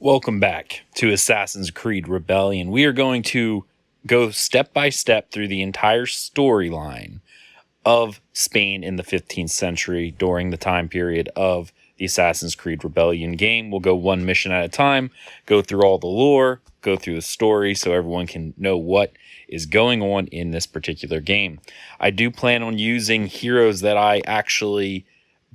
Welcome back to Assassin's Creed Rebellion. We are going to go step by step through the entire storyline of Spain in the 15th century during the time period of the Assassin's Creed Rebellion game. We'll go one mission at a time, go through all the lore, go through the story so everyone can know what is going on in this particular game. I do plan on using heroes that I actually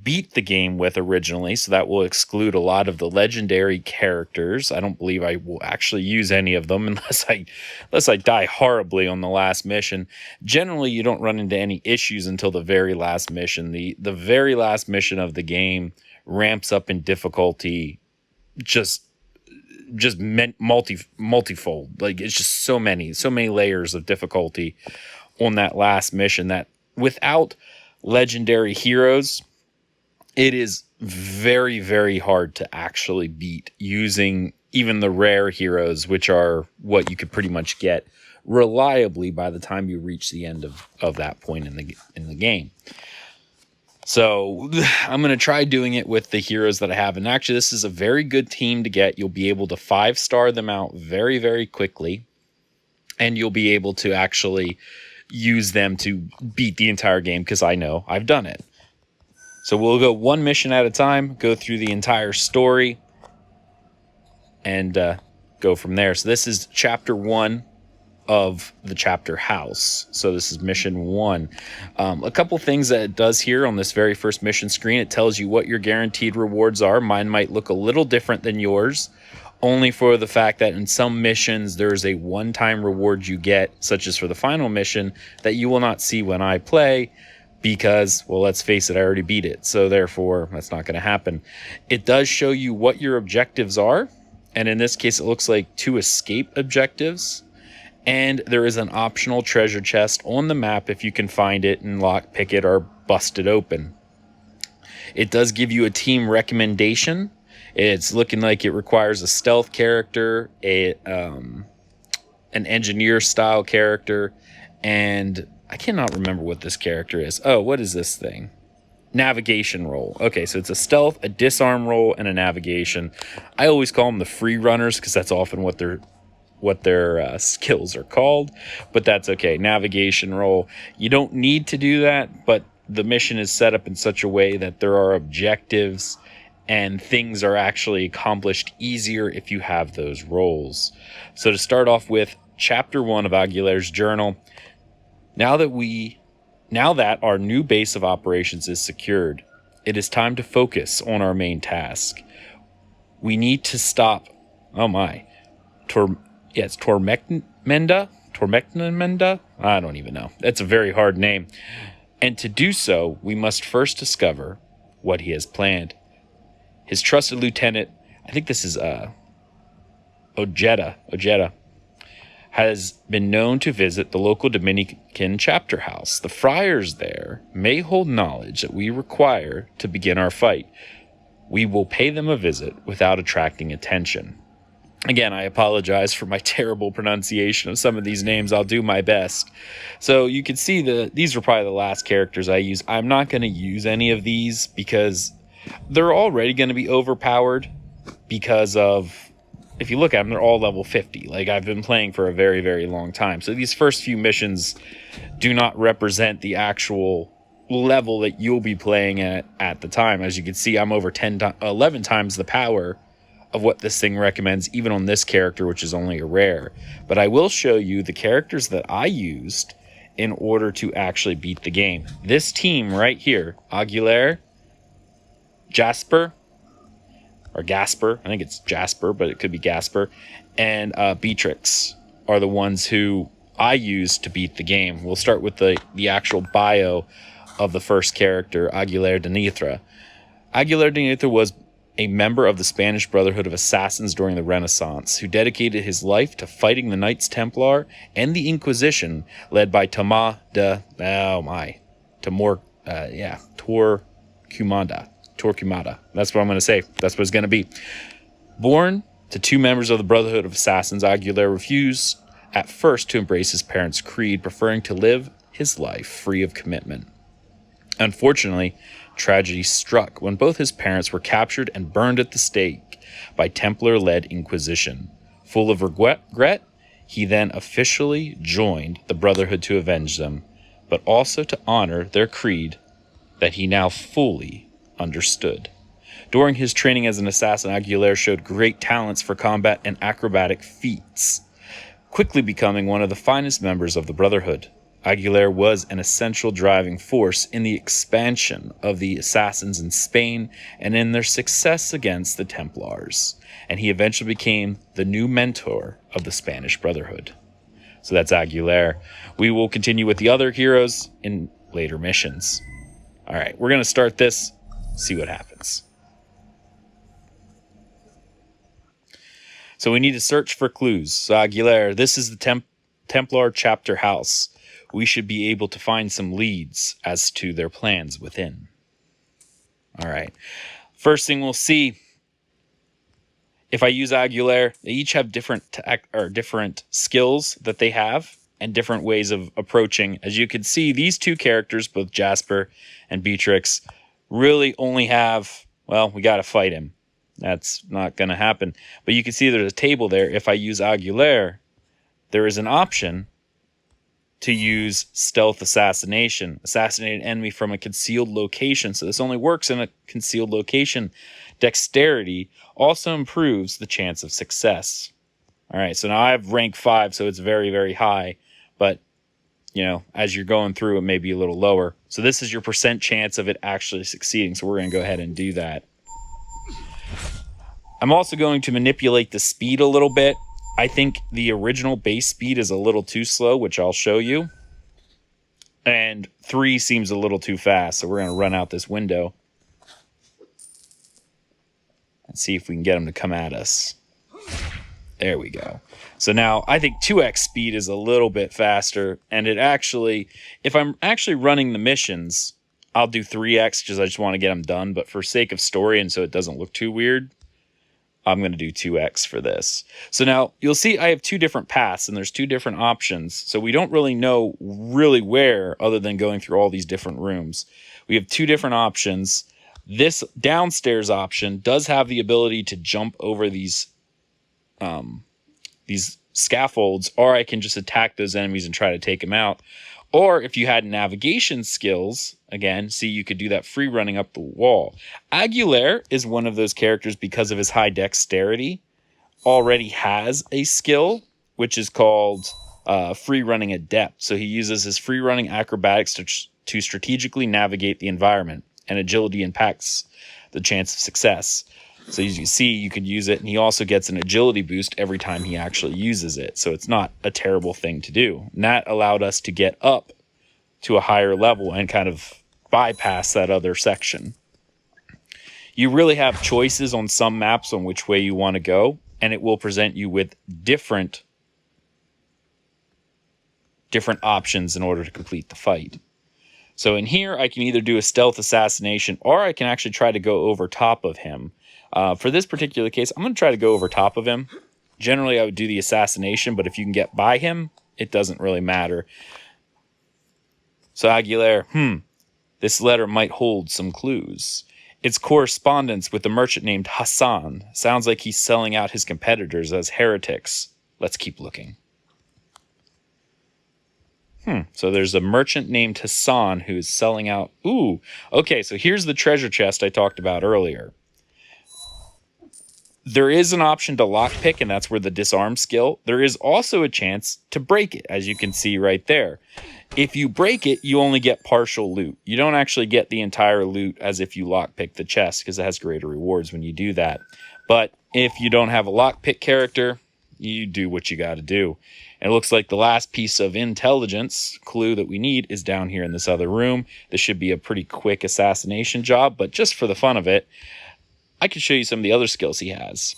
beat the game with originally, so that will exclude a lot of the legendary characters. I don't believe I will actually use any of them unless I die horribly on the last mission. Generally, you don't run into any issues until the very last mission. The very last mission of the game ramps up in difficulty just multifold. Like, it's just so many layers of difficulty on that last mission that without legendary heroes, it is very, very hard to actually beat using even the rare heroes, which are what you could pretty much get reliably by the time you reach the end of that point in the game. So I'm going to try doing it with the heroes that I have. And actually, this is a very good team to get. You'll be able to 5-star them out very, very quickly. And you'll be able to actually use them to beat the entire game because I know I've done it. So we'll go one mission at a time, go through the entire story, and go from there. So this is chapter 1 of the chapter house. So this is mission 1. A couple things that it does here on this very first mission screen, it tells you what your guaranteed rewards are. Mine might look a little different than yours, only for the fact that in some missions there's a one-time reward you get, such as for the final mission, that you will not see when I play. Because, well, let's face it, I already beat it. So therefore, that's not going to happen. It does show you what your objectives are. And in this case, it looks like 2 escape objectives. And there is an optional treasure chest on the map if you can find it and lockpick it or bust it open. It does give you a team recommendation. It's looking like it requires a stealth character, an engineer style character, and I cannot remember what this character is. Oh, what is this thing? Navigation role. Okay, so it's a stealth, a disarm role, and a navigation. I always call them the free runners because that's often what their skills are called, but that's okay. Navigation role. You don't need to do that, but the mission is set up in such a way that there are objectives and things are actually accomplished easier if you have those roles. So to start off with, chapter 1 of Aguilar's journal. Now that our new base of operations is secured, it is time to focus on our main task. We need to stop, it's Torquemada? I don't even know. That's a very hard name. And to do so, we must first discover what he has planned. His trusted lieutenant, I think this is Ojeda, has been known to visit the local Dominican Chapter House. The friars there may hold knowledge that we require to begin our fight. We will pay them a visit without attracting attention. Again, I apologize for my terrible pronunciation of some of these names. I'll do my best. So you can see these were probably the last characters I used. I'm not going to use any of these because they're already going to be overpowered because of, if you look at them, they're all level 50. Like, I've been playing for a very, very long time. So these first few missions do not represent the actual level that you'll be playing at the time. As you can see, I'm over 11 times the power of what this thing recommends, even on this character, which is only a rare. But I will show you the characters that I used in order to actually beat the game. This team right here, Aguilar, Jasper, or Gasper, I think it's Jasper, but it could be Gasper, and Beatrix are the ones who I used to beat the game. We'll start with the actual bio of the first character, Aguilar de Nerha. Aguilar de Nerha was a member of the Spanish Brotherhood of Assassins during the Renaissance, who dedicated his life to fighting the Knights Templar and the Inquisition, led by Torquemada. That's what I'm going to say. That's what it's going to be. Born to 2 members of the Brotherhood of Assassins, Aguilar refused at first to embrace his parents' creed, preferring to live his life free of commitment. Unfortunately, tragedy struck when both his parents were captured and burned at the stake. by Templar-led Inquisition. Full of regret, he then officially joined the Brotherhood to avenge them, but also to honor their creed that he now fully understood. During his training as an assassin, Aguilar showed great talents for combat and acrobatic feats, quickly becoming one of the finest members of the Brotherhood. Aguilar was an essential driving force in the expansion of the assassins in Spain and in their success against the Templars, and he eventually became the new mentor of the Spanish Brotherhood. So that's Aguilar. We will continue with the other heroes in later missions. All right, we're going to start this, see what happens. So we need to search for clues. So Aguilar, this is the Templar Chapter House. We should be able to find some leads as to their plans within. All right. First thing we'll see, if I use Aguilar, they each have different skills that they have and different ways of approaching. As you can see, these two characters, both Jasper and Beatrix, really only have, well, we got to fight him. That's not going to happen. But you can see there's a table there. If I use Aguilar, there is an option to use stealth assassination. Assassinate an enemy from a concealed location. So this only works in a concealed location. Dexterity also improves the chance of success. All right, so now I have rank 5, so it's very, very high. But, you know, as you're going through, it may be a little lower. So this is your percent chance of it actually succeeding. So we're going to go ahead and do that. I'm also going to manipulate the speed a little bit. I think the original base speed is a little too slow, which I'll show you. And 3 seems a little too fast, so we're going to run out this window and see if we can get them to come at us. There we go. So now I think 2x speed is a little bit faster, and it actually, if I'm actually running the missions, I'll do 3x because I just want to get them done, but for sake of story and so it doesn't look too weird, I'm going to do 2x for this. So now you'll see I have 2 different paths and there's 2 different options. So we don't really know really where other than going through all these different rooms. We have 2 different options. This downstairs option does have the ability to jump over these scaffolds, or I can just attack those enemies and try to take them out. Or if you had navigation skills, again, see, you could do that free running up the wall. Aguilar is one of those characters, because of his high dexterity, already has a skill, which is called free running at depth. So he uses his free running acrobatics to strategically navigate the environment, and agility impacts the chance of success. So as you see, you could use it, and he also gets an agility boost every time he actually uses it. So it's not a terrible thing to do. And that allowed us to get up to a higher level and kind of bypass that other section. You really have choices on some maps on which way you want to go, and it will present you with different options in order to complete the fight. So in here, I can either do a stealth assassination, or I can actually try to go over top of him. For this particular case, I'm going to try to go over top of him. Generally, I would do the assassination, but if you can get by him, it doesn't really matter. So Aguilar, this letter might hold some clues. Its correspondence with a merchant named Hassan sounds like he's selling out his competitors as heretics. Let's keep looking. So there's a merchant named Hassan who is selling out. Ooh, okay, so here's the treasure chest I talked about earlier. There is an option to lockpick, and that's where the disarm skill. There is also a chance to break it, as you can see right there. If you break it, you only get partial loot. You don't actually get the entire loot as if you lockpick the chest, because it has greater rewards when you do that. But if you don't have a lockpick character, you do what you got to do. And it looks like the last piece of intelligence clue that we need is down here in this other room. This should be a pretty quick assassination job, but just for the fun of it, I can show you some of the other skills he has.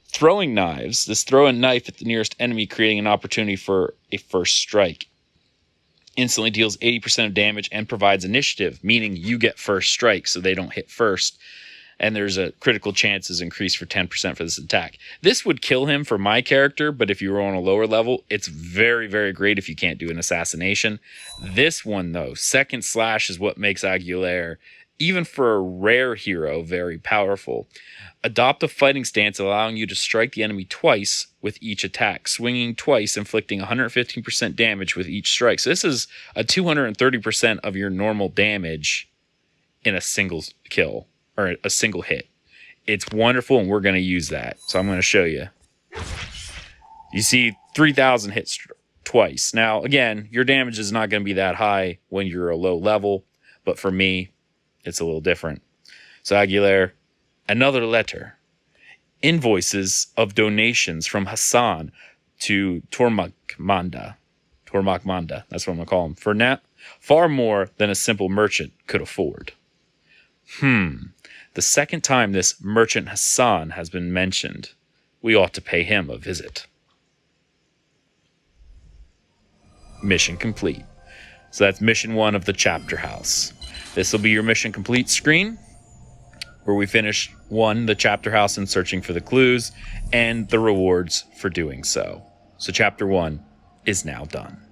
Throwing knives. This throw a knife at the nearest enemy, creating an opportunity for a first strike. Instantly deals 80% of damage and provides initiative, meaning you get first strike, so they don't hit first. And there's a critical chances increased for 10% for this attack. This would kill him for my character, but if you were on a lower level, it's very, very great if you can't do an assassination. This one, though, second slash is what makes Aguilar even for a rare hero, very powerful. Adopt a fighting stance allowing you to strike the enemy twice with each attack, swinging twice, inflicting 115% damage with each strike. So this is a 230% of your normal damage in a single kill, or a single hit. It's wonderful, and we're going to use that. So I'm going to show you. You see 3,000 hits twice. Now, again, your damage is not going to be that high when you're a low level, but for me, it's a little different. So Aguilar, another letter. Invoices of donations from Hassan to Torquemada. Torquemada, that's what I'm going to call him. For now, far more than a simple merchant could afford. The second time this merchant Hassan has been mentioned, we ought to pay him a visit. Mission complete. So that's mission 1 of the chapter house. This will be your mission complete screen, where we finish 1, the chapter house and searching for the clues, and the rewards for doing so. So chapter 1 is now done.